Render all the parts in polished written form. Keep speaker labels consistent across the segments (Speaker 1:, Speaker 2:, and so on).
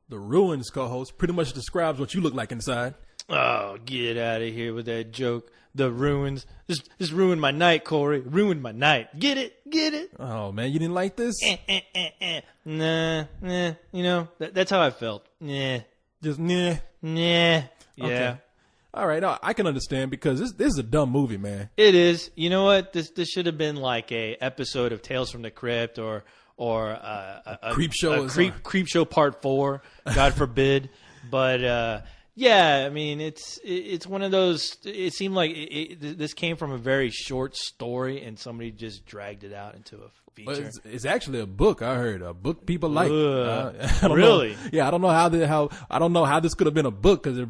Speaker 1: The Ruins co-host pretty much describes what you look like inside.
Speaker 2: Oh, get out of here with that joke. The Ruins. Just ruined my night, Corey. Ruined my night. Get it? Get it?
Speaker 1: Oh, man, you didn't like this?
Speaker 2: Nah. You know, that's how I felt. Nah.
Speaker 1: Just nah.
Speaker 2: Yeah.
Speaker 1: Okay. All right, I can understand because this is a dumb movie, man.
Speaker 2: It is. You know what? This should have been like a episode of Tales from the Crypt or a
Speaker 1: Creep Show.
Speaker 2: Creep Show Part 4, God forbid. But yeah, I mean, it's one of those. It seemed like this came from a very short story, and somebody just dragged it out into a feature.
Speaker 1: But it's actually a book. I heard a book people like.
Speaker 2: I don't
Speaker 1: really? Know. Yeah, I don't know I don't know how this could have been a book because it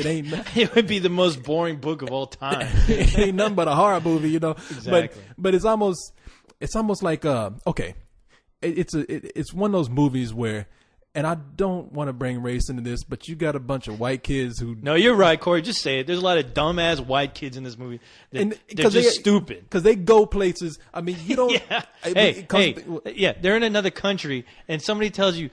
Speaker 1: ain't.
Speaker 2: It would be the most boring book of all time.
Speaker 1: It ain't nothing but a horror movie, you know.
Speaker 2: Exactly.
Speaker 1: But it's almost like okay, it's one of those movies where. And I don't want to bring race into this, but you got a bunch of white kids who...
Speaker 2: No, you're right, Corey. Just say it. There's a lot of dumbass white kids in this movie. They're just stupid.
Speaker 1: Because they go places. I mean, you don't...
Speaker 2: Yeah. They're in another country, and somebody tells you,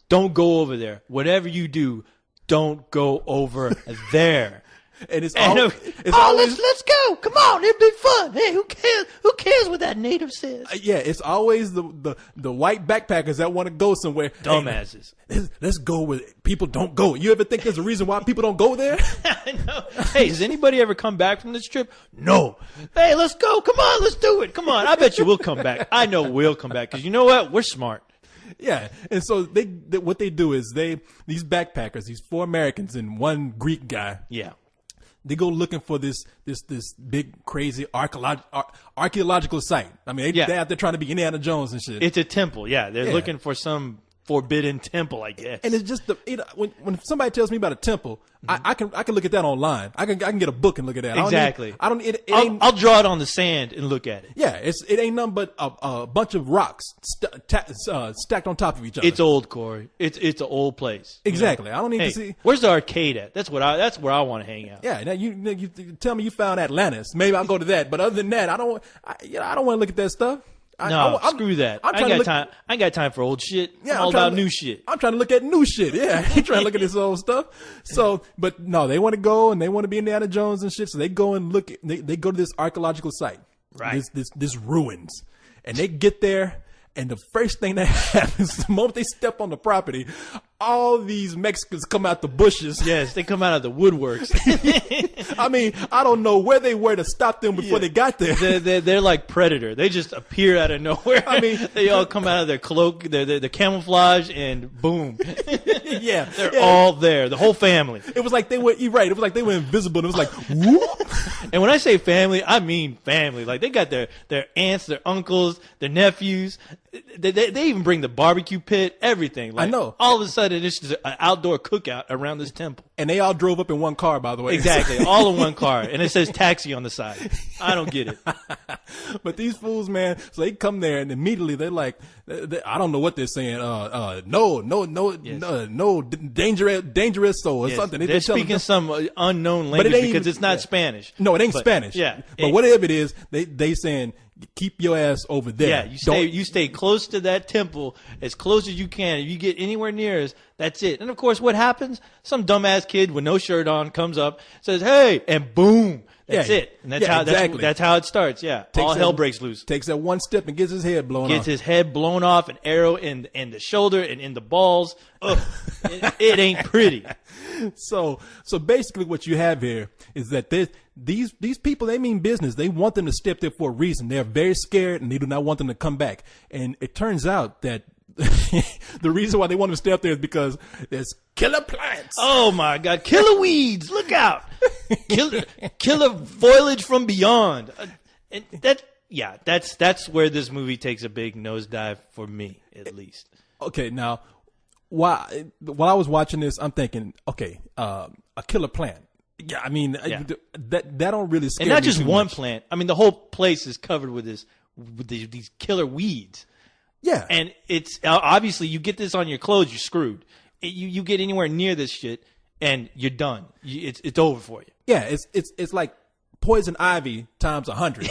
Speaker 2: don't go over there. Whatever you do, don't go over there.
Speaker 1: And it's
Speaker 2: always let's go. Come on, it'll be fun. Hey, who cares? Who cares what that native says?
Speaker 1: Yeah, it's always the white backpackers that want to go somewhere.
Speaker 2: Dumbasses.
Speaker 1: Hey, let's go where people don't go. You ever think there's a reason why people don't go there?
Speaker 2: I know. Hey, has anybody ever come back from this trip? No. Hey, let's go. Come on, let's do it. Come on. I bet you we'll come back. I know we'll come back because you know what? We're smart.
Speaker 1: Yeah, and so what they do is these backpackers, these 4 Americans and 1 Greek guy.
Speaker 2: Yeah.
Speaker 1: They go looking for this big crazy archaeological site. I mean, they're out there trying to be Indiana Jones and shit.
Speaker 2: It's a temple, yeah. They're looking for some forbidden temple, I guess.
Speaker 1: And it's just when somebody tells me about a temple, I can look at that online. I can get a book and look at that.
Speaker 2: Exactly.
Speaker 1: I'll
Speaker 2: draw it on the sand and look at it.
Speaker 1: Yeah, it ain't nothing but a bunch of rocks stacked on top of each other.
Speaker 2: It's old, Corey. It's an old place.
Speaker 1: Exactly.
Speaker 2: You know?
Speaker 1: I don't need to see.
Speaker 2: Where's the arcade at? That's where I want to hang out.
Speaker 1: Yeah. Now you tell me you found Atlantis. Maybe I'll go to that. But other than that, I don't want to look at that stuff.
Speaker 2: Screw that. I ain't got time for old shit.
Speaker 1: Yeah,
Speaker 2: I'm all about new shit.
Speaker 1: I'm trying to look at new shit. Yeah, I ain't trying to look at this old stuff. So, but no, they want to go and they want to be Indiana Jones and shit. So they go and look. They go to this archaeological site.
Speaker 2: Right.
Speaker 1: This ruins, and they get there. And the first thing that happens, the moment they step on the property, all these Mexicans come out the bushes.
Speaker 2: Yes, they come out of the woodworks.
Speaker 1: I mean, I don't know where they were to stop them before they got there.
Speaker 2: They're like Predator. They just appear out of nowhere. I mean, they all come out of their cloak, their camouflage, and boom.
Speaker 1: Yeah,
Speaker 2: they're all there. The whole family.
Speaker 1: It was like they were. You're right. It was like they were invisible. And it was like, whoop.
Speaker 2: And when I say family, I mean family. Like they got their aunts, their uncles, their nephews. They even bring the barbecue pit, everything. Like,
Speaker 1: I know.
Speaker 2: All of a sudden, it's just an outdoor cookout around this temple.
Speaker 1: And they all drove up in one car, by the way.
Speaker 2: Exactly. All in one car. And it says taxi on the side. I don't get it.
Speaker 1: But these fools, man, so they come there and immediately they're like, I don't know what they're saying. No, dangerous or something.
Speaker 2: They're speaking some unknown language because it's not Spanish.
Speaker 1: No, it ain't Spanish.
Speaker 2: Yeah.
Speaker 1: But whatever it is, they saying, keep your ass over there.
Speaker 2: Yeah, you stay close to that temple, as close as you can. If you get anywhere near us, that's it. And of course, what happens? Some dumbass kid with no shirt on comes up, says, "Hey," and boom, that's it. And that's how it starts. Yeah, all hell breaks loose.
Speaker 1: Takes that one step and gets his head blown off.
Speaker 2: Gets his head blown off, an arrow in the shoulder and in the balls. Ugh, it ain't pretty.
Speaker 1: So basically, what you have here is that these people, they mean business. They want them to step there for a reason. They're very scared and they do not want them to come back. And it turns out that the reason why they want them to stay up there is because there's killer plants.
Speaker 2: Oh my God. Killer weeds. Look out. Killer foliage from beyond. And that's where this movie takes a big nosedive for me, at least.
Speaker 1: Okay. Now, while I was watching this, I'm thinking, okay, a killer plant. Yeah, I mean, that don't really scare me.
Speaker 2: And not just one
Speaker 1: much.
Speaker 2: plant. I mean, the whole place is covered with these killer weeds.
Speaker 1: Yeah.
Speaker 2: And it's obviously you get this on your clothes, you're screwed. You get anywhere near this shit and you're done. It's over for you.
Speaker 1: Yeah, it's like poison ivy times 100.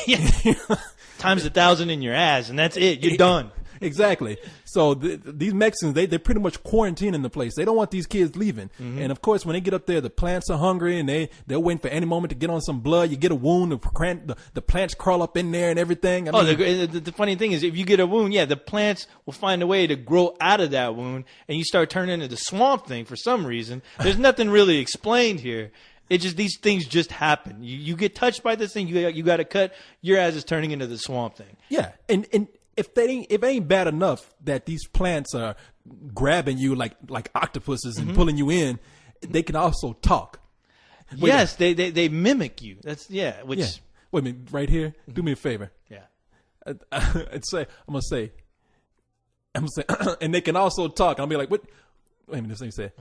Speaker 2: Times 1,000 in your ass, and that's it. You're done.
Speaker 1: Exactly. So these Mexicans, they're pretty much quarantining the place. They don't want these kids leaving. And of course, when they get up there, the plants are hungry and they're waiting for any moment to get on some blood. You get a wound, the plants crawl up in there and everything. I mean,
Speaker 2: the funny thing is, if you get a wound, the plants will find a way to grow out of that wound, and you start turning into the Swamp Thing for some reason. There's nothing really explained here. It just, these things just happen. You get touched by this thing, you got to cut. Your ass is turning into the Swamp Thing.
Speaker 1: Yeah, and if it ain't bad enough that these plants are grabbing you like octopuses and pulling you in, they can also talk.
Speaker 2: Yes, they mimic you. That's Which
Speaker 1: Wait a minute, right here. Do me a favor.
Speaker 2: Yeah.
Speaker 1: I'm gonna say, and they can also talk. I'll be like, what? Wait a minute, this thing said,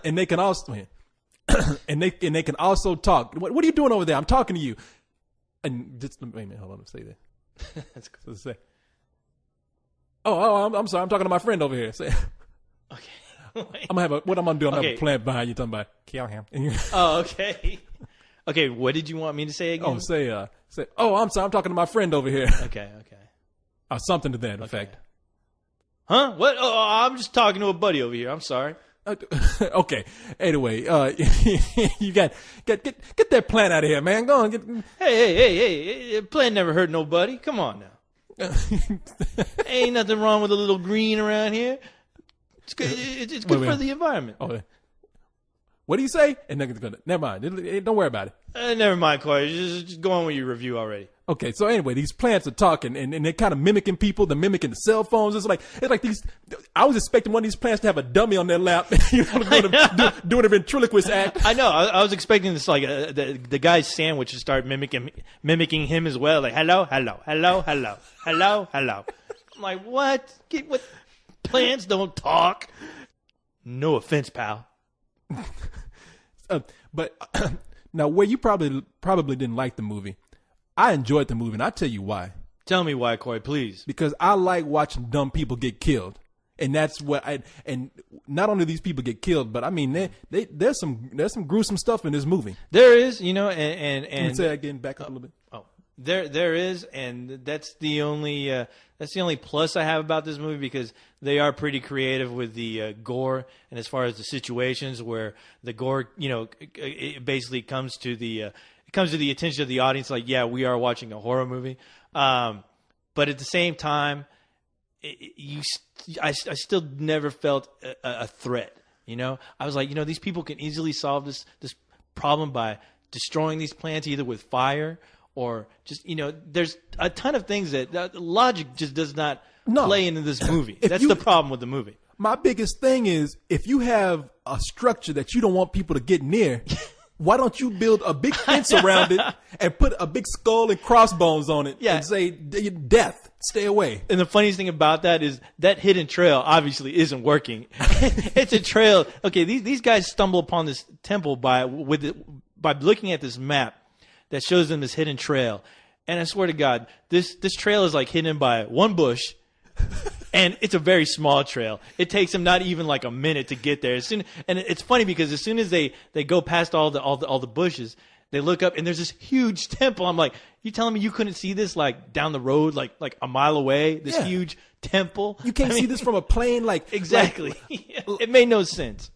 Speaker 1: and they can also. And they can also talk. What are you doing over there? I'm talking to you. And just wait a minute, hold on, let's say that.
Speaker 2: That's cool.
Speaker 1: So let's say, I'm sorry, I'm talking to my friend over here. Say,
Speaker 2: okay.
Speaker 1: I'm gonna have what I'm gonna do. I'm gonna have a plant behind you talking about kill him.
Speaker 2: Oh, okay. Okay, what did you want me to say again?
Speaker 1: Oh, say, I'm sorry, I'm talking to my friend over here.
Speaker 2: Okay.
Speaker 1: Or something to that effect.
Speaker 2: Huh? What? Oh, I'm just talking to a buddy over here. I'm sorry.
Speaker 1: Okay. Anyway, you get that plant out of here, man. Go on.
Speaker 2: Hey! Plant never hurt nobody. Come on now. Ain't nothing wrong with a little green around here. It's good. It's good for the environment.
Speaker 1: Oh, what do you say? And never mind. Don't worry about it.
Speaker 2: Never mind, Corey. Just go on with your review already.
Speaker 1: Okay, so anyway, these plants are talking and they're kind of mimicking people. They're mimicking the cell phones. It's like these. I was expecting one of these plants to have a dummy on their lap, doing a ventriloquist act.
Speaker 2: I know. I was expecting this the guy's sandwich to start mimicking him as well. Like hello. I'm like, what? What? Plants don't talk. No offense, pal.
Speaker 1: But now, where you probably didn't like the movie. I enjoyed the movie, and I'll tell you why.
Speaker 2: Tell me why, Corey, please.
Speaker 1: Because I like watching dumb people get killed. And that's what and not only these people get killed, but I mean, there's some gruesome stuff in this movie.
Speaker 2: There is, and
Speaker 1: Can you say that again, back up a little bit.
Speaker 2: Oh, there is, and that's the only plus I have about this movie, because they are pretty creative with the gore, and as far as the situations where the gore, it basically comes to the attention of the audience, like, yeah, we are watching a horror movie, but at the same time, I still never felt a threat. I was like, these people can easily solve this problem by destroying these plants either with fire or just, there's a ton of things that logic just does not play into this movie. That's the problem with the movie.
Speaker 1: My biggest thing is, if you have a structure that you don't want people to get near, why don't you build a big fence around it and put a big skull and crossbones on it and say, death, stay away?
Speaker 2: And the funniest thing about that is that hidden trail obviously isn't working. It's a trail. Okay, these guys stumble upon this temple by looking at this map that shows them this hidden trail. And I swear to God, this trail is like hidden by one bush. And it's a very small trail. It takes them not even like a minute to get there. And it's funny because as soon as they go past all the bushes, they look up and there's this huge temple. I'm like, you telling me you couldn't see this like down the road, like a mile away? This huge temple.
Speaker 1: You can't see this from a plane, like
Speaker 2: exactly. It made no sense.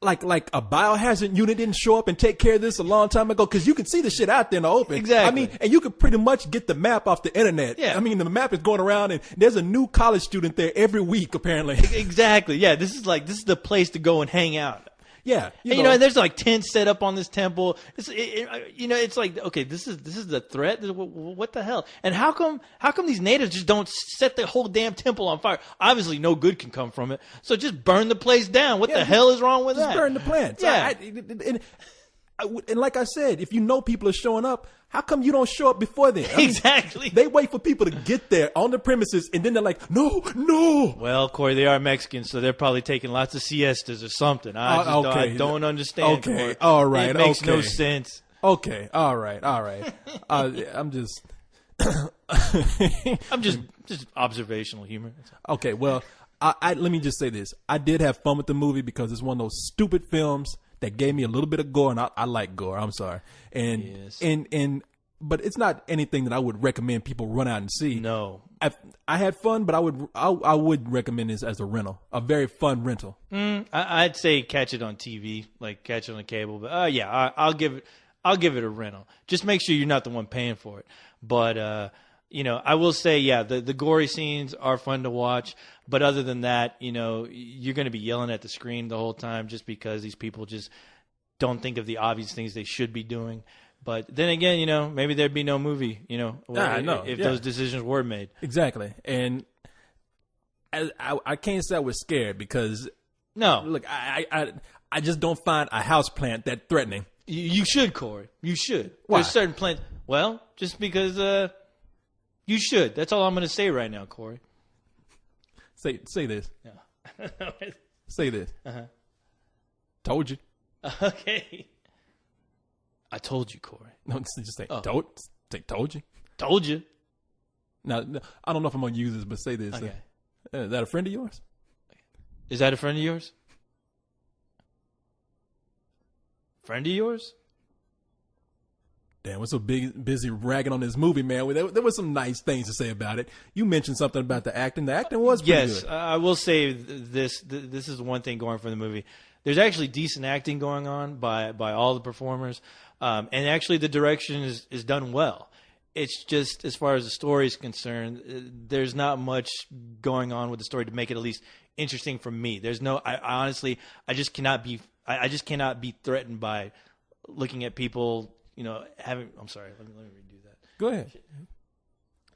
Speaker 1: Like a biohazard unit didn't show up and take care of this a long time ago, because you can see the shit out there in the open.
Speaker 2: Exactly.
Speaker 1: I mean, and you could pretty much get the map off the internet.
Speaker 2: Yeah.
Speaker 1: I mean, the map is going around, and there's a new college student there every week, apparently.
Speaker 2: Exactly. Yeah. This is the place to go and hang out.
Speaker 1: Yeah,
Speaker 2: and there's like tents set up on this temple. It's like, okay, this is the threat. What the hell? And how come these natives just don't set the whole damn temple on fire? Obviously, no good can come from it. So just burn the place down. What the hell is wrong with that?
Speaker 1: Just burn the plants.
Speaker 2: Yeah.
Speaker 1: And like I said, if you know people are showing up, how come you don't show up before then?
Speaker 2: Exactly.
Speaker 1: They wait for people to get there on the premises, and then they're like, no.
Speaker 2: Well, Corey, they are Mexicans, so they're probably taking lots of siestas or something. I don't understand.
Speaker 1: Okay,
Speaker 2: Corey.
Speaker 1: all right.
Speaker 2: It makes no sense.
Speaker 1: Okay, all right. I'm just...
Speaker 2: I'm just observational humor.
Speaker 1: Okay, well, let me just say this. I did have fun with the movie because it's one of those stupid films that gave me a little bit of gore, and I like gore. I'm sorry,
Speaker 2: yes.
Speaker 1: but it's not anything that I would recommend people run out and see.
Speaker 2: No,
Speaker 1: I had fun, but I would recommend this as a rental, a very fun rental.
Speaker 2: I'd say catch it on TV, like catch it on the cable. But yeah, I'll give it a rental. Just make sure you're not the one paying for it. But I will say, yeah, the gory scenes are fun to watch. But other than that, you're going to be yelling at the screen the whole time just because these people just don't think of the obvious things they should be doing. But then again, maybe there'd be no movie, if those decisions were made.
Speaker 1: Exactly. And I can't say I was scared because,
Speaker 2: no,
Speaker 1: look, I just don't find a houseplant that threatening.
Speaker 2: You should, Corey. You should.
Speaker 1: Why?
Speaker 2: There's certain plants. Well, just because you should. That's all I'm going to say right now, Corey.
Speaker 1: Say this.
Speaker 2: Yeah.
Speaker 1: Say this. Told you.
Speaker 2: Okay. I told you, Corey.
Speaker 1: No, just say, told you.
Speaker 2: Told you.
Speaker 1: Now, I don't know if I'm going to use this, but say this.
Speaker 2: Okay.
Speaker 1: Is that a friend of yours?
Speaker 2: Is that a friend of yours? Friend of yours?
Speaker 1: Damn, we're so busy ragging on this movie, man. There were some nice things to say about it. You mentioned something about the acting. The acting was pretty good.
Speaker 2: Yes, I will say this. This is one thing going for the movie. There's actually decent acting going on by all the performers. And actually the direction is done well. It's just, as far as the story is concerned, there's not much going on with the story to make it at least interesting for me. There's no, I honestly, I just cannot be threatened by looking at people, I'm sorry, let me redo that.
Speaker 1: Go ahead.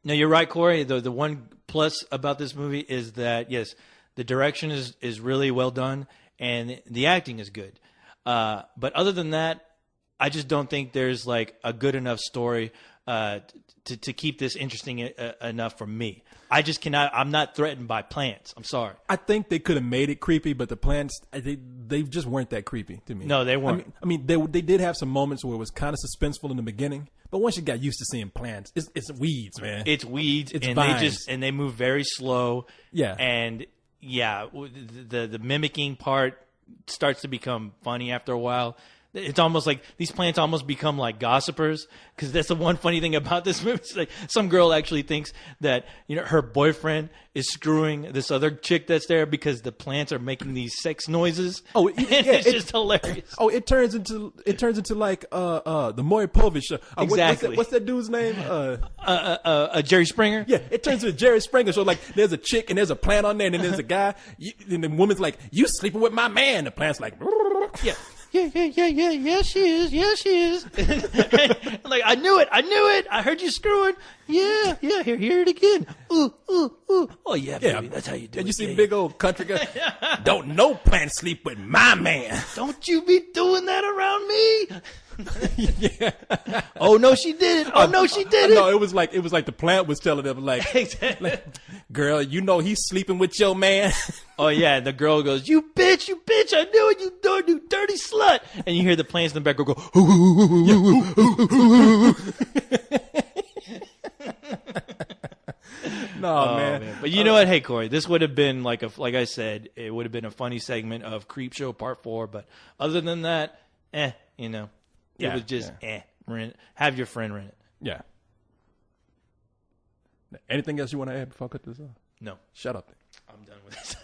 Speaker 2: No, you're right, Corey. The one plus about this movie is that, yes, the direction is really well done and the acting is good. But other than that, I just don't think there's like a good enough story to keep this interesting enough for me. I just cannot. I'm not threatened by plants. I'm sorry.
Speaker 1: I think they could have made it creepy, but the plants they just weren't that creepy to me.
Speaker 2: No, they weren't.
Speaker 1: I mean they did have some moments where it was kind of suspenseful in the beginning, but once you got used to seeing plants, it's weeds, man.
Speaker 2: It's weeds,
Speaker 1: it's
Speaker 2: and
Speaker 1: vines.
Speaker 2: they move very slow.
Speaker 1: Yeah,
Speaker 2: and yeah, the mimicking part starts to become funny after a while. It's almost like these plants almost become like gossipers, because that's the one funny thing about this movie. It's like some girl actually thinks that her boyfriend is screwing this other chick that's there because the plants are making these sex noises.
Speaker 1: Oh,
Speaker 2: it's just hilarious.
Speaker 1: Oh, it turns into like the Maury Povich show.
Speaker 2: Exactly.
Speaker 1: What's that dude's name?
Speaker 2: Jerry Springer.
Speaker 1: Yeah, it turns into Jerry Springer show. Like there's a chick and there's a plant on there, and then there's a guy, and the woman's like, "You sleeping with my man?" The plant's like,
Speaker 2: yeah. Yeah, she is. Like, I knew it. I heard you screwing. Yeah, hear it again. Ooh. Oh, yeah, baby, that's how you do it.
Speaker 1: And you see the big old country guy, don't no plant sleep with my man.
Speaker 2: Don't you be doing that around me. Yeah. Oh, no, she did it.
Speaker 1: No, it was like the plant was telling them, like,
Speaker 2: exactly.
Speaker 1: Like, girl, he's sleeping with your man.
Speaker 2: Oh, yeah, and the girl goes, you bitch, I knew it, you dirty slut. And you hear the plants in the back go,
Speaker 1: No, man.
Speaker 2: But you know what? Hey, Corey, this would have been like I said, it would have been a funny segment of Creepshow Part 4. But other than that, it was just rent. Have your friend rent it.
Speaker 1: Yeah. Anything else you want to add before I cut this off?
Speaker 2: No.
Speaker 1: Shut up.
Speaker 2: I'm done with this.